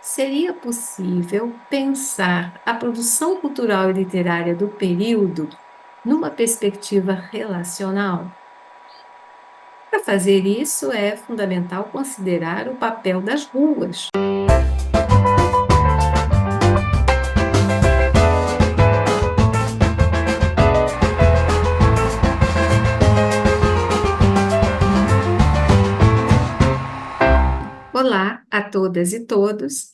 Seria possível pensar a produção cultural e literária do período numa perspectiva relacional? Para fazer isso, é fundamental considerar o papel das ruas. Olá a todas e todos.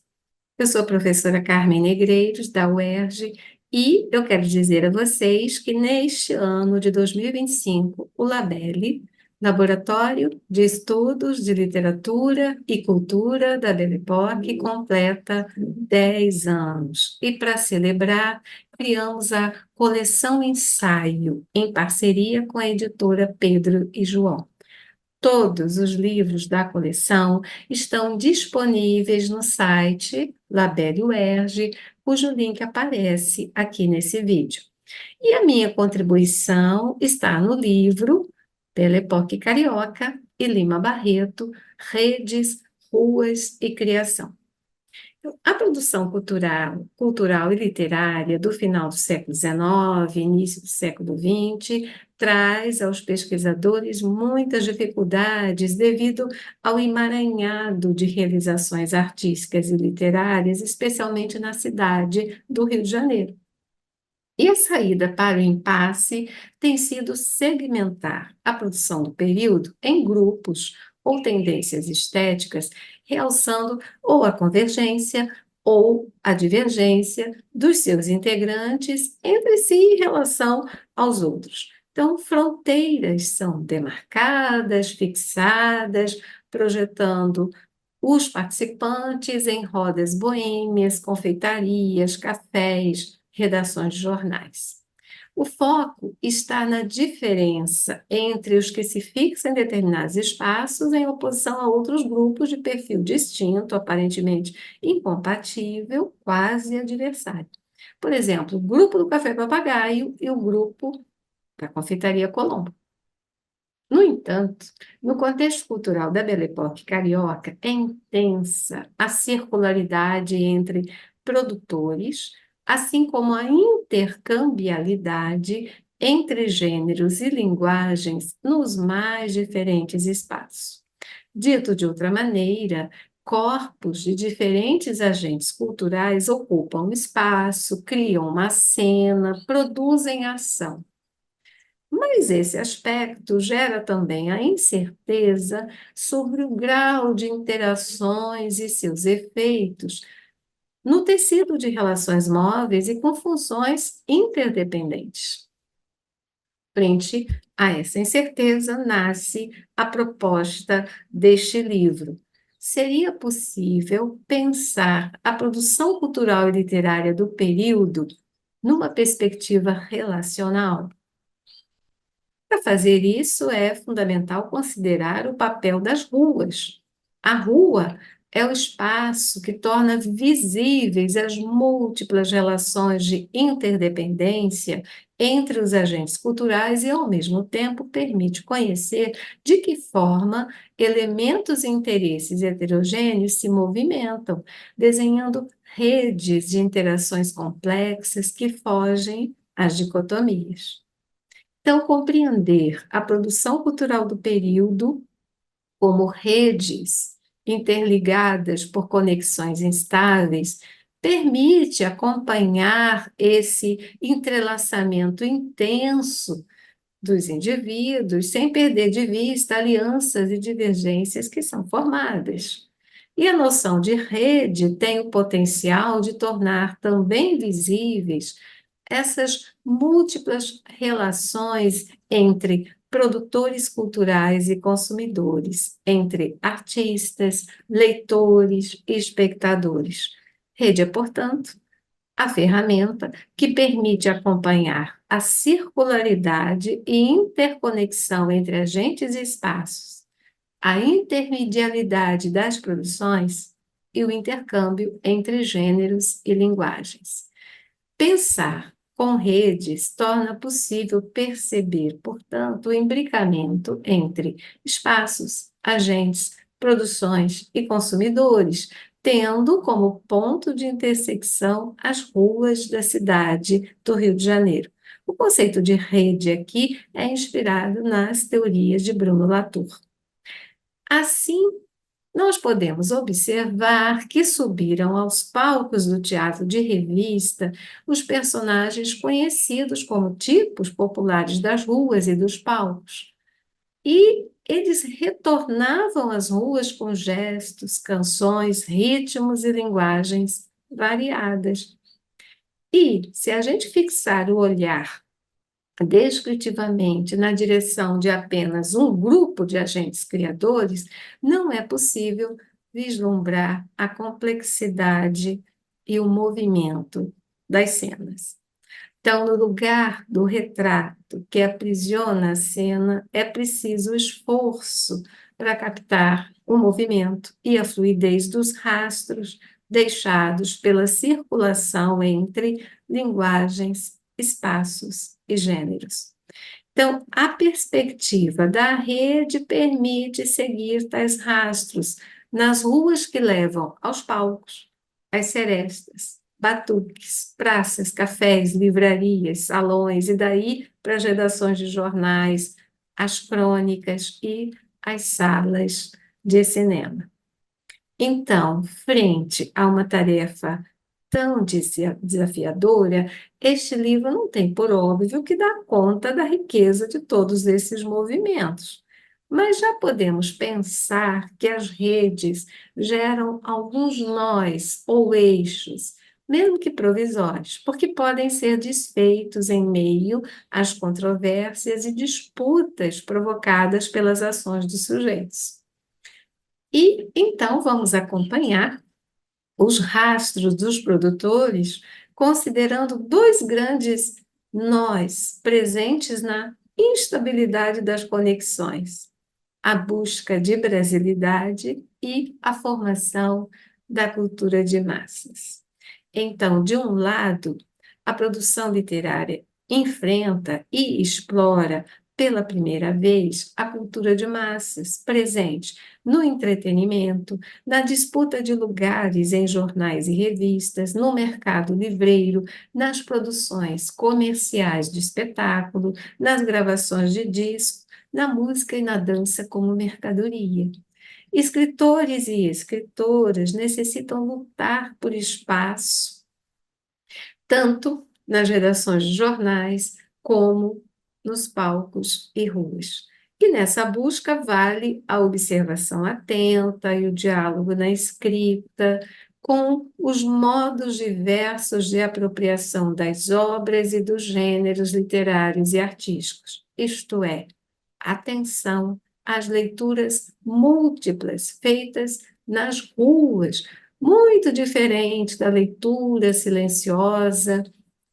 Eu sou a professora Carmen Negreiros, da UERJ, e eu quero dizer a vocês que neste ano de 2025, o LABELE, Laboratório de Estudos de Literatura e Cultura da Belle Époque, completa 10 anos. E para celebrar, criamos a coleção Ensaio, em parceria com a editora Pedro e João. Todos os livros da coleção estão disponíveis no site Labelle UERJ, cujo link aparece aqui nesse vídeo. E a minha contribuição está no livro Belle Époque Carioca e Lima Barreto, Redes, Ruas e Criação. A produção cultural e literária do final do século XIX, início do século XX, traz aos pesquisadores muitas dificuldades devido ao emaranhado de realizações artísticas e literárias, especialmente na cidade do Rio de Janeiro. E a saída para o impasse tem sido segmentar a produção do período em grupos ou tendências estéticas, realçando ou a convergência ou a divergência dos seus integrantes entre si em relação aos outros. Então, fronteiras são demarcadas, fixadas, projetando os participantes em rodas boêmias, confeitarias, cafés, redações de jornais. O foco está na diferença entre os que se fixam em determinados espaços em oposição a outros grupos de perfil distinto, aparentemente incompatível, quase adversário. Por exemplo, o grupo do Café Papagaio e o grupo da Confeitaria Colombo. No entanto, no contexto cultural da Belle Époque carioca, é intensa a circularidade entre produtores, assim como a intercambialidade entre gêneros e linguagens nos mais diferentes espaços. Dito de outra maneira, corpos de diferentes agentes culturais ocupam o espaço, criam uma cena, produzem ação. Mas esse aspecto gera também a incerteza sobre o grau de interações e seus efeitos no tecido de relações móveis e com funções interdependentes. Frente a essa incerteza, nasce a proposta deste livro. Seria possível pensar a produção cultural e literária do período numa perspectiva relacional? Para fazer isso, é fundamental considerar o papel das ruas. A rua é o espaço que torna visíveis as múltiplas relações de interdependência entre os agentes culturais e, ao mesmo tempo, permite conhecer de que forma elementos e interesses heterogêneos se movimentam, desenhando redes de interações complexas que fogem às dicotomias. Então, compreender a produção cultural do período como redes interligadas por conexões instáveis permite acompanhar esse entrelaçamento intenso dos indivíduos, sem perder de vista alianças e divergências que são formadas. E a noção de rede tem o potencial de tornar também visíveis essas múltiplas relações entre produtores culturais e consumidores, entre artistas, leitores e espectadores. Rede é, portanto, a ferramenta que permite acompanhar a circularidade e interconexão entre agentes e espaços, a intermedialidade das produções e o intercâmbio entre gêneros e linguagens. Pensar com redes torna possível perceber, portanto, o imbricamento entre espaços, agentes, produções e consumidores, tendo como ponto de intersecção as ruas da cidade do Rio de Janeiro. O conceito de rede aqui é inspirado nas teorias de Bruno Latour. Assim, nós podemos observar que subiram aos palcos do teatro de revista os personagens conhecidos como tipos populares das ruas e dos palcos. E eles retornavam às ruas com gestos, canções, ritmos e linguagens variadas. E, se a gente fixar o olhar descritivamente na direção de apenas um grupo de agentes criadores, não é possível vislumbrar a complexidade e o movimento das cenas. Então, no lugar do retrato que aprisiona a cena, é preciso esforço para captar o movimento e a fluidez dos rastros deixados pela circulação entre linguagens, espaços e gêneros. Então, a perspectiva da rede permite seguir tais rastros nas ruas que levam aos palcos, às serestas, batuques, praças, cafés, livrarias, salões, e daí para as redações de jornais, as crônicas e as salas de cinema. Então, frente a uma tarefa tão desafiadora, este livro não tem por óbvio que dar conta da riqueza de todos esses movimentos. Mas já podemos pensar que as redes geram alguns nós ou eixos, mesmo que provisórios, porque podem ser desfeitos em meio às controvérsias e disputas provocadas pelas ações dos sujeitos. E então vamos acompanhar os rastros dos produtores, considerando dois grandes nós presentes na instabilidade das conexões: a busca de brasilidade e a formação da cultura de massas. Então, de um lado, a produção literária enfrenta e explora pela primeira vez a cultura de massas, presente no entretenimento, na disputa de lugares em jornais e revistas, no mercado livreiro, nas produções comerciais de espetáculo, nas gravações de disco, na música e na dança como mercadoria. Escritores e escritoras necessitam lutar por espaço, tanto nas redações de jornais como nos palcos e ruas. E nessa busca vale a observação atenta e o diálogo na escrita, com os modos diversos de apropriação das obras e dos gêneros literários e artísticos, isto é, atenção às leituras múltiplas feitas nas ruas, muito diferente da leitura silenciosa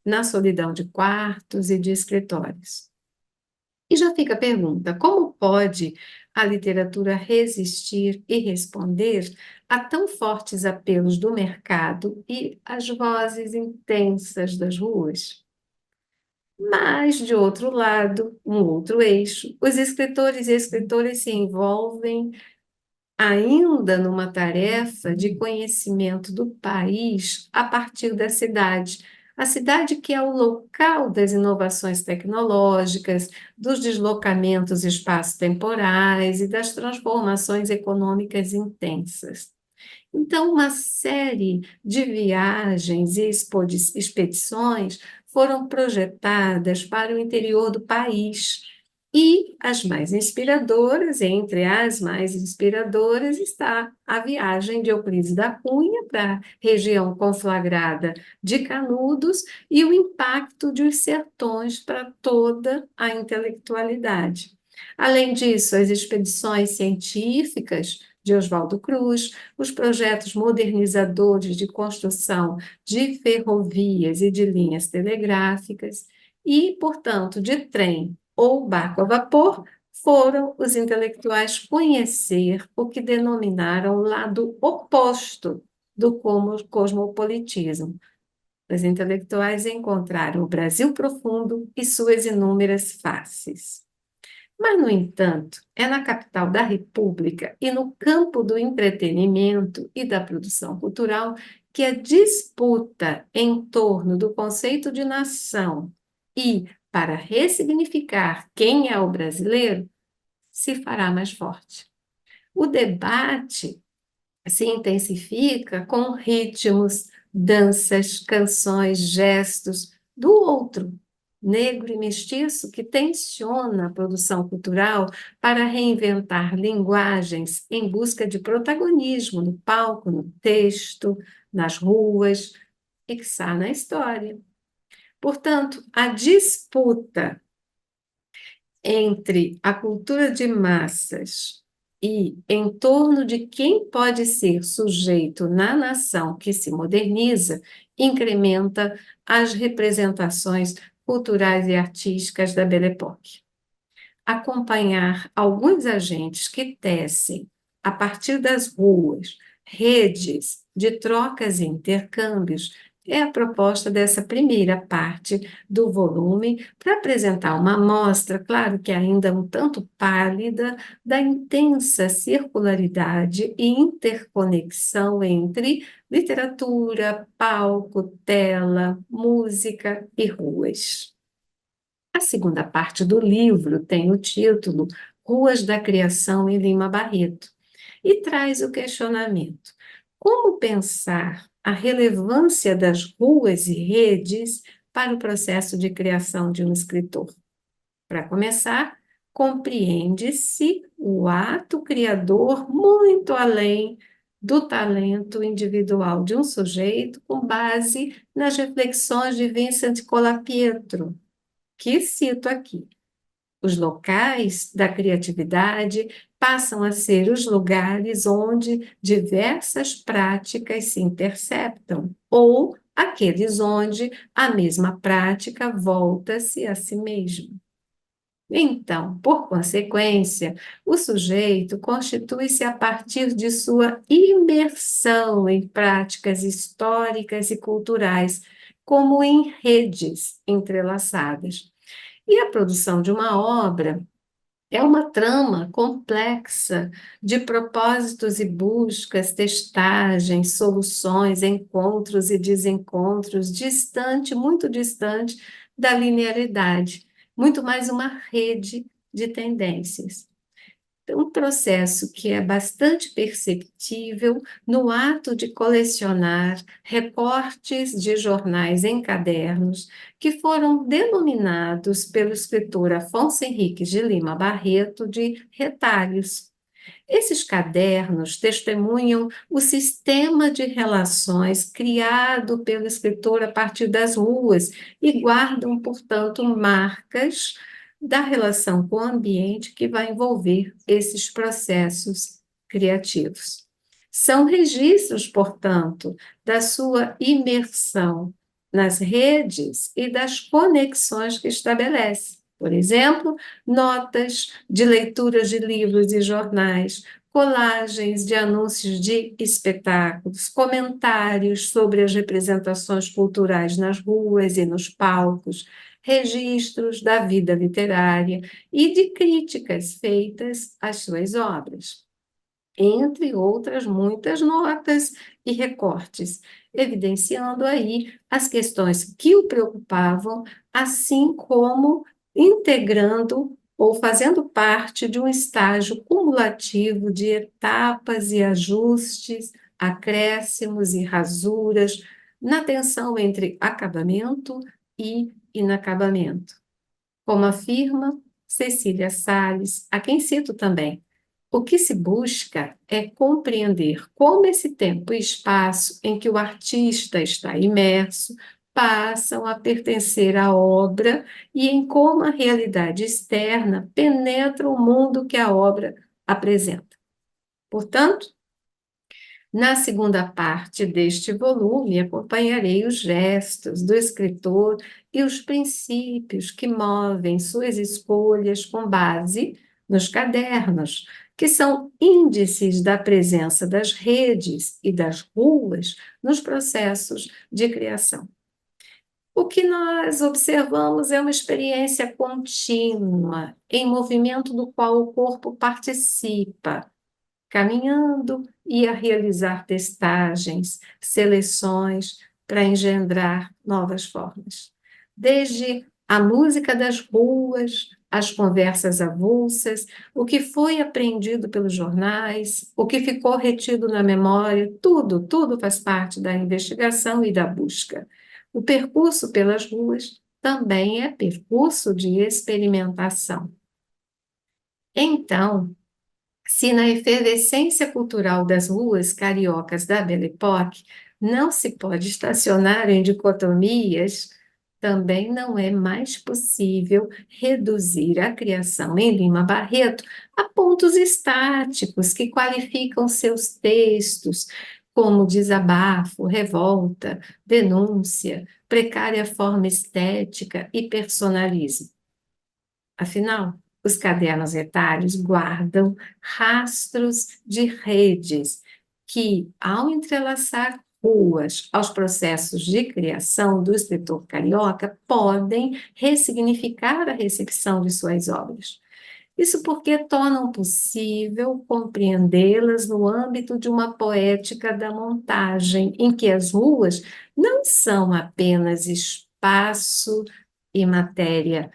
na solidão de quartos e de escritórios. E já fica a pergunta: como pode a literatura resistir e responder a tão fortes apelos do mercado e às vozes intensas das ruas? Mas, de outro lado, um outro eixo, os escritores e escritoras se envolvem ainda numa tarefa de conhecimento do país a partir da cidade. A cidade que é o local das inovações tecnológicas, dos deslocamentos espaço-temporais e das transformações econômicas intensas. Então, uma série de viagens e expedições foram projetadas para o interior do país. E as mais inspiradoras, entre as mais inspiradoras, está a viagem de Euclides da Cunha para a região conflagrada de Canudos e o impacto dos sertões para toda a intelectualidade. Além disso, as expedições científicas de Oswaldo Cruz, os projetos modernizadores de construção de ferrovias e de linhas telegráficas e, portanto, de trem ou barco a vapor, foram os intelectuais conhecer o que denominaram o lado oposto do cosmopolitismo. Os intelectuais encontraram o Brasil profundo e suas inúmeras faces. Mas, no entanto, é na capital da República e no campo do entretenimento e da produção cultural que a disputa em torno do conceito de nação e para ressignificar quem é o brasileiro se fará mais forte. O debate se intensifica com ritmos, danças, canções, gestos do outro, negro e mestiço, que tensiona a produção cultural para reinventar linguagens em busca de protagonismo no palco, no texto, nas ruas e, quiçá, na história. Portanto, a disputa entre a cultura de massas e em torno de quem pode ser sujeito na nação que se moderniza, incrementa as representações culturais e artísticas da Belle Époque. Acompanhar alguns agentes que tecem, a partir das ruas, redes de trocas e intercâmbios, é a proposta dessa primeira parte do volume, para apresentar uma amostra, claro que ainda um tanto pálida, da intensa circularidade e interconexão entre literatura, palco, tela, música e ruas. A segunda parte do livro tem o título Ruas da Criação em Lima Barreto e traz o questionamento: como pensar a relevância das ruas e redes para o processo de criação de um escritor? Para começar, compreende-se o ato criador muito além do talento individual de um sujeito, com base nas reflexões de Vincent Colapietro, que cito aqui. Os locais da criatividade passam a ser os lugares onde diversas práticas se interceptam, ou aqueles onde a mesma prática volta-se a si mesma. Então, por consequência, o sujeito constitui-se a partir de sua imersão em práticas históricas e culturais, como em redes entrelaçadas. E a produção de uma obra é uma trama complexa de propósitos e buscas, testagens, soluções, encontros e desencontros, distante, muito distante da linearidade, muito mais uma rede de tendências. Um processo que é bastante perceptível no ato de colecionar recortes de jornais em cadernos que foram denominados pelo escritor Afonso Henriques de Lima Barreto de retalhos. Esses cadernos testemunham o sistema de relações criado pelo escritor a partir das ruas e guardam, portanto, marcas da relação com o ambiente que vai envolver esses processos criativos. São registros, portanto, da sua imersão nas redes e das conexões que estabelece. Por exemplo, notas de leituras de livros e jornais, colagens de anúncios de espetáculos, comentários sobre as representações culturais nas ruas e nos palcos, registros da vida literária e de críticas feitas às suas obras, entre outras muitas notas e recortes, evidenciando aí as questões que o preocupavam, assim como integrando ou fazendo parte de um estágio cumulativo de etapas e ajustes, acréscimos e rasuras na tensão entre acabamento e inacabamento. Como afirma Cecília Salles, a quem cito também, o que se busca é compreender como esse tempo e espaço em que o artista está imerso passam a pertencer à obra e em como a realidade externa penetra o mundo que a obra apresenta. Portanto, na segunda parte deste volume, acompanharei os gestos do escritor e os princípios que movem suas escolhas com base nos cadernos, que são índices da presença das redes e das ruas nos processos de criação. O que nós observamos é uma experiência contínua, em movimento do qual o corpo participa, caminhando e a realizar testagens, seleções para engendrar novas formas. Desde a música das ruas, as conversas avulsas, o que foi aprendido pelos jornais, o que ficou retido na memória, tudo faz parte da investigação e da busca. O percurso pelas ruas também é percurso de experimentação. Então, se na efervescência cultural das ruas cariocas da Belle Époque não se pode estacionar em dicotomias, também não é mais possível reduzir a criação em Lima Barreto a pontos estáticos que qualificam seus textos como desabafo, revolta, denúncia, precária forma estética e personalismo. Afinal, os cadernos etários guardam rastros de redes que, ao entrelaçar ruas aos processos de criação do escritor carioca, podem ressignificar a recepção de suas obras. Isso porque tornam possível compreendê-las no âmbito de uma poética da montagem, em que as ruas não são apenas espaço e matéria,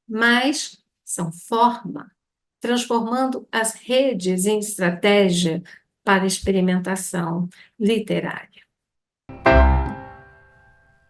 mas são forma, transformando as redes em estratégia para experimentação literária.